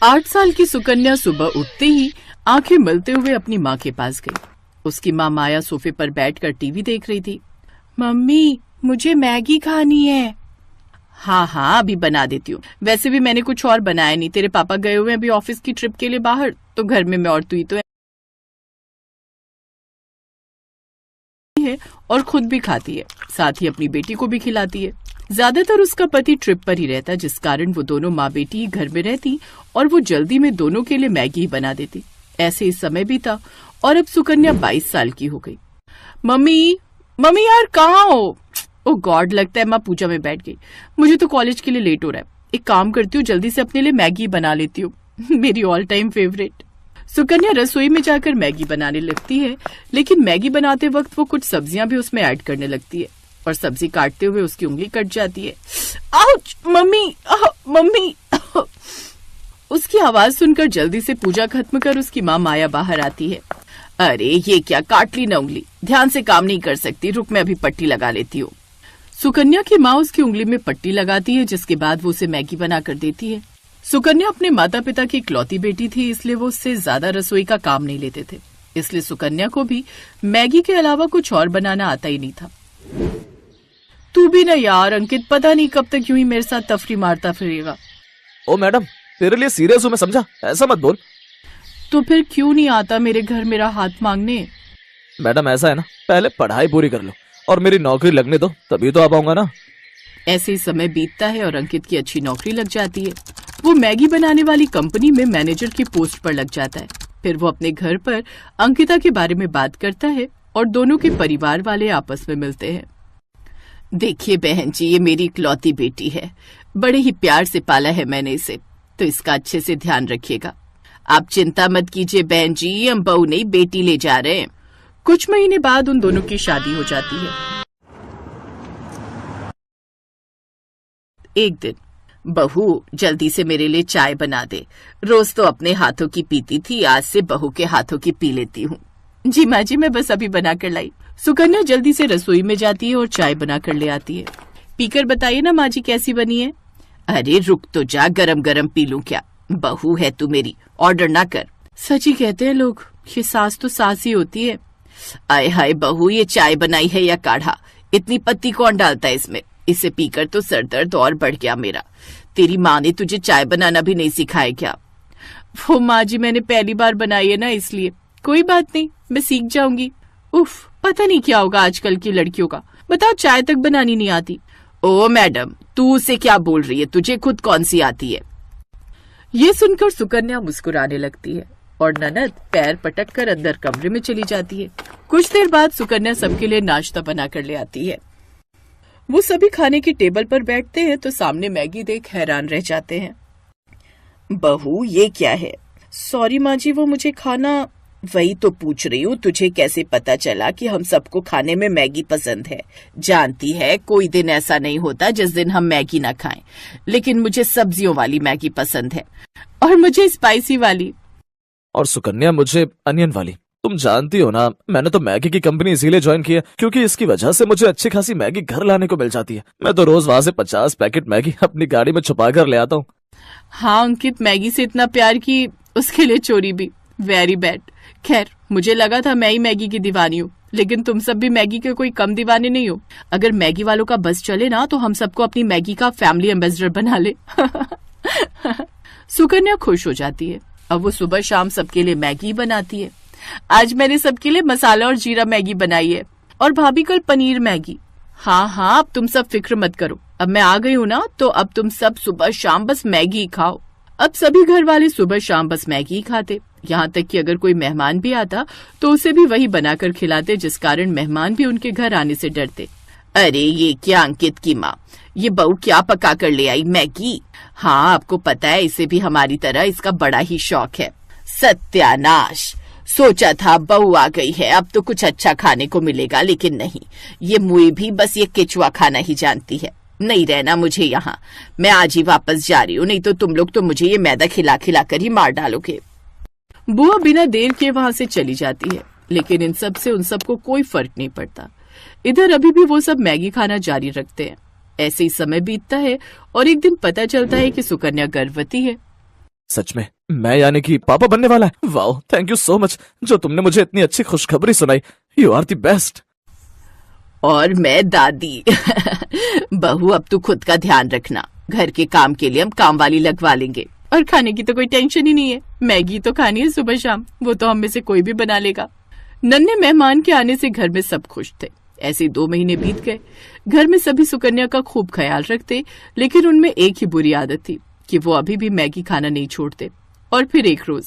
8 साल की सुकन्या सुबह उठते ही आंखें मलते हुए अपनी माँ के पास गई। उसकी माँ माया सोफे पर बैठकर टीवी देख रही थी। मम्मी, मुझे मैगी खानी है। हाँ हाँ, अभी बना देती हूँ। वैसे भी मैंने कुछ और बनाया नहीं, तेरे पापा गए हुए हैं अभी ऑफिस की ट्रिप के लिए बाहर, तो घर में मैं और तू ही तो है और खुद भी खाती है, साथ ही अपनी बेटी को भी खिलाती है। ज्यादातर उसका पति ट्रिप पर ही रहता, जिस कारण वो दोनों माँ बेटी ही घर में रहती और वो जल्दी में दोनों के लिए मैगी ही बना देती। ऐसे ही समय बीता और अब सुकन्या 22 साल की हो गई। मम्मी मम्मी यार, कहाँ हो? ओ गॉड, लगता है माँ पूजा में बैठ गई। मुझे तो कॉलेज के लिए लेट हो रहा है। एक काम करती हूँ, जल्दी से अपने लिए मैगी बना लेती हूँ। मेरी ऑल टाइम फेवरेट। सुकन्या रसोई में जाकर मैगी बनाने लगती है, लेकिन मैगी बनाते वक्त वो कुछ सब्जियां भी उसमें ऐड करने लगती है और सब्जी काटते हुए उसकी उंगली कट जाती है। Ouch mummy, mummy. उसकी आवाज सुनकर जल्दी से पूजा खत्म कर उसकी माँ माया बाहर आती है। अरे ये क्या, काट ली ना उंगली, ध्यान से काम नहीं कर सकती, रुक मैं अभी पट्टी लगा लेती हूँ। सुकन्या की माँ उसकी उंगली में पट्टी लगाती है, जिसके बाद वो उसे मैगी बना कर देती है। सुकन्या अपने माता पिता की इकलौती बेटी थी, इसलिए वो उससे ज्यादा रसोई का काम नहीं लेते थे, इसलिए सुकन्या को भी मैगी के अलावा कुछ और बनाना आता ही नहीं था। तू भी ना यार अंकित, पता नहीं कब तक यूं ही मेरे साथ तफरी मारता फिरेगा। ओ मैडम, तेरे लिए सीरियस हूँ मैं, समझा? ऐसा मत बोल। तो फिर क्यों नहीं आता मेरे घर मेरा हाथ मांगने? मैडम ऐसा है ना, पहले पढ़ाई पूरी कर लो और मेरी नौकरी लगने दो, तभी तो आ पाऊंगा ना। ऐसे ही समय बीतता है और अंकित की अच्छी नौकरी लग जाती है। वो मैगी बनाने वाली कंपनी में मैनेजर की पोस्ट पर लग जाता है। फिर वो अपने घर पर अंकिता के बारे में बात करता है और दोनों के परिवार वाले आपस में मिलते हैं। देखिए बहन जी, ये मेरी इकलौती बेटी है, बड़े ही प्यार से पाला है मैंने इसे, तो इसका अच्छे से ध्यान रखिएगा। आप चिंता मत कीजिए बहन जी, हम बहू नहीं बेटी ले जा रहे हैं। कुछ महीने बाद उन दोनों की शादी हो जाती है। एक दिन, बहू जल्दी से मेरे लिए चाय बना दे, रोज तो अपने हाथों की पीती थी, आज से बहू के हाथों की पी लेती हूँ। जी माँ जी, मैं बस अभी बना कर लाई। सुकन्या जल्दी से रसोई में जाती है और चाय बना कर ले आती है। पीकर बताइए ना माँ जी कैसी बनी है। अरे रुक तो जा, गरम गरम पी लूं क्या, बहू है तू मेरी, ऑर्डर ना कर। सच ही कहते हैं लोग, ये सास तो सास ही होती है। आय हाय बहू, ये चाय बनाई है या काढ़ा, इतनी पत्ती कौन डालता है इसमें, इसे पीकर तो सर दर्द और बढ़ गया मेरा। तेरी माँ ने तुझे चाय बनाना भी नहीं सिखाया क्या? वो माँ जी, मैंने पहली बार बनाई है ना इसलिए। कोई बात नहीं, मैं सीख जाऊंगी। उफ, पता नहीं क्या होगा आजकल की लड़कियों का, बताओ चाय तक बनानी नहीं आती। ओ मैडम, तू उसे क्या बोल रही है, तुझे खुद कौन सी आती है? ये सुनकर सुकन्या मुस्कुराने लगती है और ननद पैर पटक कर अंदर कमरे में चली जाती है। कुछ देर बाद सुकन्या सबके लिए नाश्ता बना कर ले आती है। वो सभी खाने की टेबल पर बैठते हैं तो सामने मैगी देख हैरान रह जाते हैं। बहू ये क्या है? सॉरी माँ जी, वो मुझे खाना। वही तो पूछ रही हूँ, तुझे कैसे पता चला कि हम सबको खाने में मैगी पसंद है? जानती है कोई दिन ऐसा नहीं होता जिस दिन हम मैगी ना खाएं, लेकिन मुझे सब्जियों वाली मैगी पसंद है और मुझे स्पाइसी वाली। और सुकन्या मुझे अनियन वाली। तुम जानती हो ना, मैंने तो मैगी की कंपनी इसीलिए ज्वाइन की है क्योंकि इसकी वजह से मुझे अच्छी खासी मैगी घर लाने को मिल जाती है। मैं तो रोज वहाँ से 50 पैकेट मैगी अपनी गाड़ी में छुपा कर ले आता हूँ। हाँ अंकित, मैगी से इतना प्यार की उसके लिए चोरी भी, वेरी बैड। खैर, मुझे लगा था मैं ही मैगी की दीवानी हूँ, लेकिन तुम सब भी मैगी के कोई कम दीवाने नहीं हो। अगर मैगी वालों का बस चले ना तो हम सबको अपनी मैगी का फैमिली एम्बेसडर बना ले। सुकन्या खुश हो जाती है। अब वो सुबह शाम सबके लिए मैगी बनाती है। आज मैंने सबके लिए मसाला और जीरा मैगी बनाई है और भाभी कल पनीर मैगी। हाँ हाँ, अब तुम सब फिक्र मत करो, अब मैं आ गई हूँ ना, तो अब तुम सब सुबह शाम बस मैगी खाओ। अब सभी घर वाले सुबह शाम बस मैगी ही खाते, यहाँ तक कि अगर कोई मेहमान भी आता तो उसे भी वही बनाकर खिलाते, जिस कारण मेहमान भी उनके घर आने से डरते। अरे ये क्या अंकित की माँ, ये बहू क्या पका कर ले आई, मैगी? हाँ आपको पता है, इसे भी हमारी तरह इसका बड़ा ही शौक है। सत्यानाश, सोचा था बहू आ गई है अब तो कुछ अच्छा खाने को मिलेगा, लेकिन नहीं, ये मुई भी बस ये केचुआ खाना ही जानती है। नहीं रहना मुझे यहाँ, मैं आज ही वापस जा रही हूँ, नहीं तो तुम लोग तो मुझे ये मैदा खिला खिला कर ही मार डालोगे। बुआ बिना देर के वहां से चली जाती है, लेकिन इन सब से उन सबको कोई फर्क नहीं पड़ता। इधर अभी भी वो सब मैगी खाना जारी रखते हैं। ऐसे ही समय बीतता है और एक दिन पता चलता है कि सुकन्या गर्भवती है। सच में मैं यानी कि पापा बनने वाला है? Wow, thank you so much जो तुमने मुझे इतनी अच्छी खुशखबरी सुनाई। You are the best. और मैं दादी। बहू अब तू खुद का ध्यान रखना, घर के काम के लिए हम काम वाली लगवा लेंगे, और खाने की तो कोई टेंशन ही नहीं है। मैगी तो खानी है सुबह शाम, वो तो हम में से कोई भी बना लेगा। नन्हे मेहमान के आने से घर में सब खुश थे। ऐसे 2 महीने बीत गए। घर में सभी सुकन्या का खूब ख्याल रखते, लेकिन उनमें एक ही बुरी आदत थी कि वो अभी भी मैगी खाना नहीं छोड़ते। और फिर एक रोज,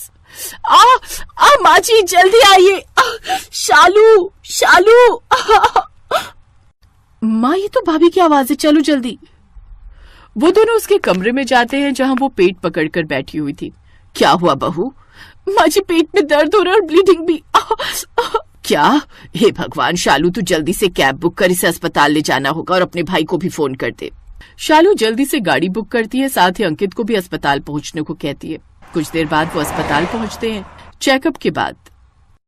माँ जी जल्दी आइए, शालू शालू। माँ ये तो भाभी की आवाज है, चलो जल्दी। वो दोनों उसके कमरे में जाते हैं जहां वो पेट पकड़कर बैठी हुई थी। क्या हुआ बहू? माँ जी पेट में दर्द हो रहा है और ब्लीडिंग भी। क्या? हे भगवान शालू, तू जल्दी से कैब बुक कर, इसे अस्पताल ले जाना होगा और अपने भाई को भी फोन कर दे। शालू जल्दी से गाड़ी बुक करती है, साथ ही अंकित को भी अस्पताल पहुंचने को कहती है। कुछ देर बाद वो अस्पताल पहुंचते हैं। चेकअप के बाद,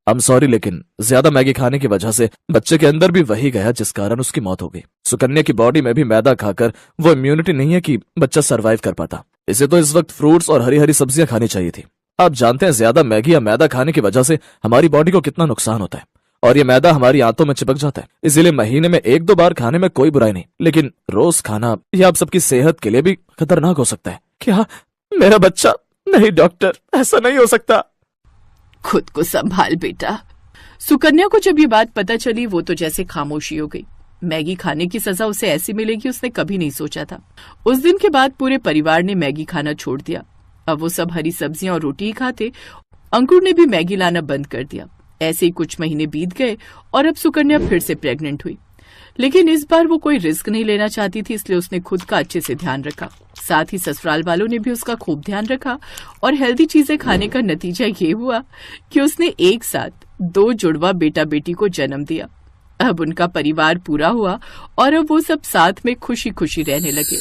I'm sorry, लेकिन ज्यादा मैगी खाने की वजह से बच्चे के अंदर भी वही गया जिस कारण उसकी मौत हो गई। सुकन्या की बॉडी में भी मैदा खाकर वो इम्यूनिटी नहीं है कि बच्चा सरवाइव कर पाता। इसे तो इस वक्त फ्रूट्स और हरी हरी सब्जियां खानी चाहिए थी। आप जानते हैं ज्यादा मैगी या मैदा खाने की वजह से हमारी बॉडी को कितना नुकसान होता है, और ये मैदा हमारी आंतों में चिपक जाता है। इसीलिए महीने में 1-2 बार खाने में कोई बुराई नहीं, लेकिन रोज खाना यह आप सबकी सेहत के लिए भी खतरनाक हो सकता है। क्या मेरा बच्चा? नहीं डॉक्टर, ऐसा नहीं हो सकता। खुद को संभाल बेटा। सुकन्या को जब ये बात पता चली, वो तो जैसे खामोशी हो गई। मैगी खाने की सजा उसे ऐसी मिलेगी उसने कभी नहीं सोचा था। उस दिन के बाद पूरे परिवार ने मैगी खाना छोड़ दिया। अब वो सब हरी सब्जियां और रोटी ही खाते। अंकुर ने भी मैगी लाना बंद कर दिया। ऐसे ही कुछ महीने बीत गए और अब सुकन्या फिर से प्रेग्नेंट हुई, लेकिन इस बार वो कोई रिस्क नहीं लेना चाहती थी, इसलिए उसने खुद का अच्छे से ध्यान रखा। साथ ही ससुराल वालों ने भी उसका खूब ध्यान रखा, और हेल्दी चीजें खाने का नतीजा ये हुआ कि उसने एक साथ 2 जुड़वा बेटा बेटी को जन्म दिया। अब उनका परिवार पूरा हुआ और अब वो सब साथ में खुशी खुशी रहने लगे।